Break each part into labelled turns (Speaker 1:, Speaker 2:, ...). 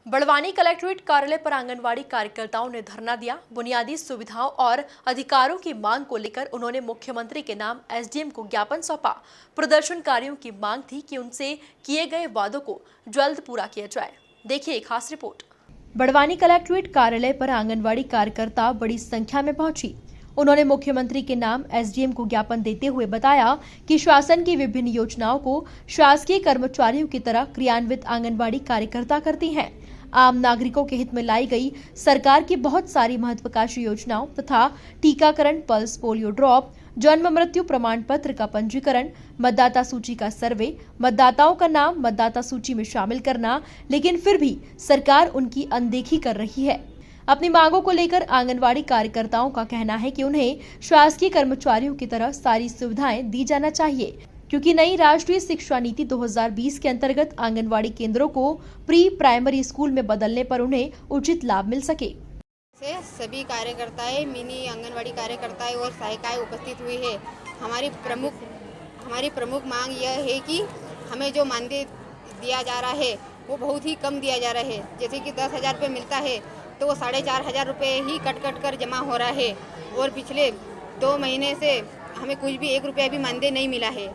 Speaker 1: Barwani collectorate कार्यालय पर आंगनवाड़ी कार्यकर्ताओं ने धरना दिया। बुनियादी सुविधाओं और अधिकारों की मांग को लेकर उन्होंने मुख्यमंत्री के नाम एसडीएम को ज्ञापन सौंपा। प्रदर्शनकारियों की मांग थी कि उनसे किए गए वादों को जल्द पूरा किया जाए। देखिए एक खास रिपोर्ट। बड़वानी कलेक्ट्रेट कार्यालय पर आंगनवाड़ी कार्यकर्ता बड़ी संख्या में पहुंची। उन्होंने मुख्यमंत्री के नाम एसडीएम को ज्ञापन देते हुए बताया कि शासन की विभिन्न योजनाओं को शासकीय कर्मचारियों की तरह क्रियान्वित आंगनवाड़ी कार्यकर्ता करती हैं। आम नागरिकों के हित में लाई गई सरकार की बहुत सारी महत्वाकांक्षी योजनाओं तथा टीकाकरण, पल्स पोलियो ड्रॉप, जन्म मृत्यु प्रमाण पत्र का पंजीकरण, मतदाता सूची का सर्वे, मतदाताओं का नाम मतदाता सूची में शामिल करना, लेकिन फिर भी सरकार उनकी अनदेखी कर रही है। अपनी मांगों को लेकर आंगनवाड़ी कार्यकर्ताओं का कहना है कि उन्हें शासकीय कर्मचारियों की तरह सारी सुविधाएं दी जाना चाहिए, क्योंकि नई राष्ट्रीय शिक्षा नीति 2020 के अंतर्गत आंगनवाड़ी केंद्रों को प्री प्राइमरी स्कूल में बदलने पर उन्हें उचित लाभ मिल सके।
Speaker 2: सभी कार्यकर्ताएं, मिनी आंगनवाड़ी कार्यकर्ताएं और सहायिकाएं उपस्थित हुई है। हमारी प्रमुख मांग यह है कि हमें जो मानदेय दिया जा रहा है वो बहुत ही कम दिया जा रहा है। जैसे कि 10,000 रुपये मिलता है तो वो 4,500 रुपये ही कट कर जमा हो रहा है और पिछले 2 महीने से हमें कुछ भी 1 रुपया भी मानदेय नहीं मिला है।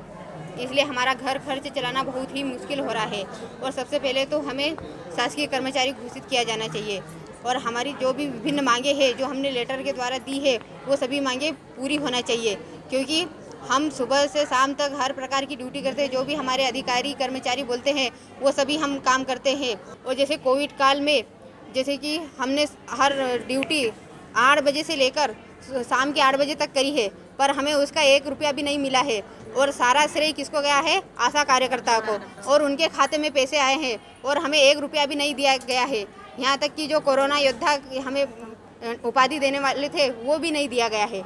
Speaker 2: इसलिए हमारा घर खर्च चलाना बहुत ही मुश्किल हो रहा है। और सबसे पहले तो हमें शासकीय कर्मचारी घोषित किया जाना चाहिए और हमारी जो भी विभिन्न मांगे हैं जो हमने लेटर के द्वारा दी है वो सभी मांगे पूरी होना चाहिए, क्योंकि हम सुबह से शाम तक हर प्रकार की ड्यूटी करते हैं। जो भी हमारे अधिकारी कर्मचारी बोलते हैं वो सभी हम काम करते हैं। और जैसे कोविड काल में जैसे कि हमने हर ड्यूटी 8 बजे से लेकर शाम के 8 बजे तक करी है, पर हमें उसका 1 रुपया भी नहीं मिला है। और सारा श्रेय किसको गया है? आशा कार्यकर्ता को, और उनके खाते में पैसे आए हैं और हमें 1 रुपया भी नहीं दिया गया है। यहाँ तक कि जो कोरोना योद्धा हमें उपाधि देने वाले थे वो भी नहीं दिया गया है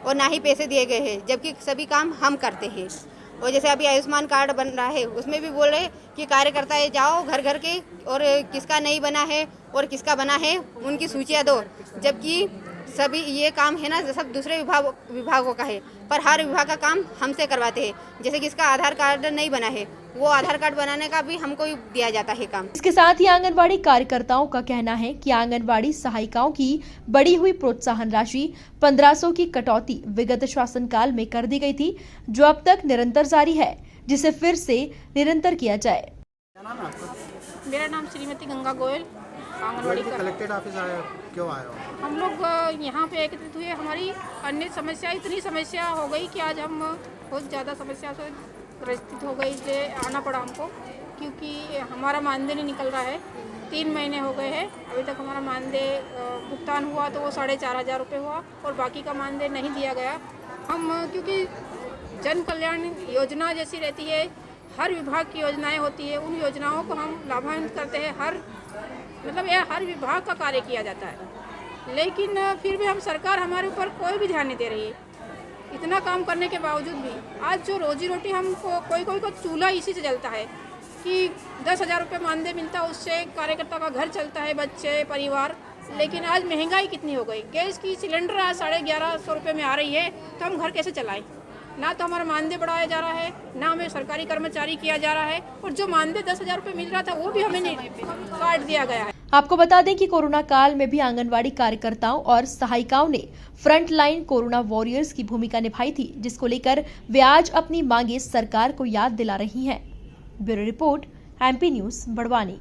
Speaker 2: और ना ही पैसे दिए गए हैं, जबकि सभी काम हम करते हैं। और जैसे अभी आयुष्मान कार्ड बन रहा है उसमें भी बोल रहे कि कार्यकर्ता जाओ घर घर के और किसका नहीं बना है और किसका बना है उनकी सूचियाँ दो, जबकि सभी ये काम है ना सब दूसरे विभागों का है, पर हर विभाग का काम हमसे करवाते हैं। जैसे कि इसका आधार कार्ड नहीं बना है वो आधार कार्ड बनाने का भी हमको ही दिया जाता है काम।
Speaker 1: इसके साथ ही आंगनवाड़ी कार्यकर्ताओं का कहना है कि आंगनवाड़ी सहायिकाओं की बढ़ी हुई प्रोत्साहन राशि 1500 की कटौती विगत शासनकाल में कर दी गई थी, जो अब तक निरंतर जारी है, जिसे फिर से निरंतर किया जाए।
Speaker 3: मेरा नाम श्रीमती गंगा गोयल, आंगनवाड़ी
Speaker 4: कलेक्टेड ऑफिस आया, क्यों आए हो?
Speaker 3: हम लोग यहाँ पे एकत्रित हुए। हमारी अन्य समस्या इतनी समस्या हो गई कि आज हम बहुत ज़्यादा समस्या से ग्रसित हो गई, इसलिए आना पड़ा हमको, क्योंकि हमारा मानदेय नहीं निकल रहा है। 3 महीने हो गए हैं, अभी तक हमारा मानदेय भुगतान हुआ तो वो 4,500 रुपये हुआ और बाकी का मानदेय नहीं दिया गया। हम क्योंकि जन कल्याण योजना जैसी रहती है, हर विभाग की योजनाएं होती है, उन योजनाओं को हम लाभान्वित करते हैं। हर विभाग का कार्य किया जाता है, लेकिन फिर भी सरकार हमारे ऊपर कोई भी ध्यान नहीं दे रही है। इतना काम करने के बावजूद भी आज जो रोजी रोटी हमको कोई को चूल्हा इसी से जलता है कि 10,000 रुपये मानदेय मिलता है, उससे कार्यकर्ता का घर चलता है, बच्चे परिवार। लेकिन आज महंगाई कितनी हो गई, गैस की सिलेंडर आज 1150 रुपये में आ रही है, तो हम घर कैसे चलाएं? ना तो हमारा मानदेय बढ़ाया जा रहा है, ना हमें सरकारी कर्मचारी किया जा रहा है, और जो मानदेय 10,000 रुपये मिल रहा था वो भी हमें नहीं काट दिया गया है।
Speaker 1: आपको बता दें कि कोरोना काल में भी आंगनवाड़ी कार्यकर्ताओं और सहायिकाओं ने फ्रंट लाइन कोरोना वॉरियर्स की भूमिका निभाई थी, जिसको लेकर वे आज अपनी मांगे सरकार को याद दिला रही हैं। Bureau report, MP news, Barwani.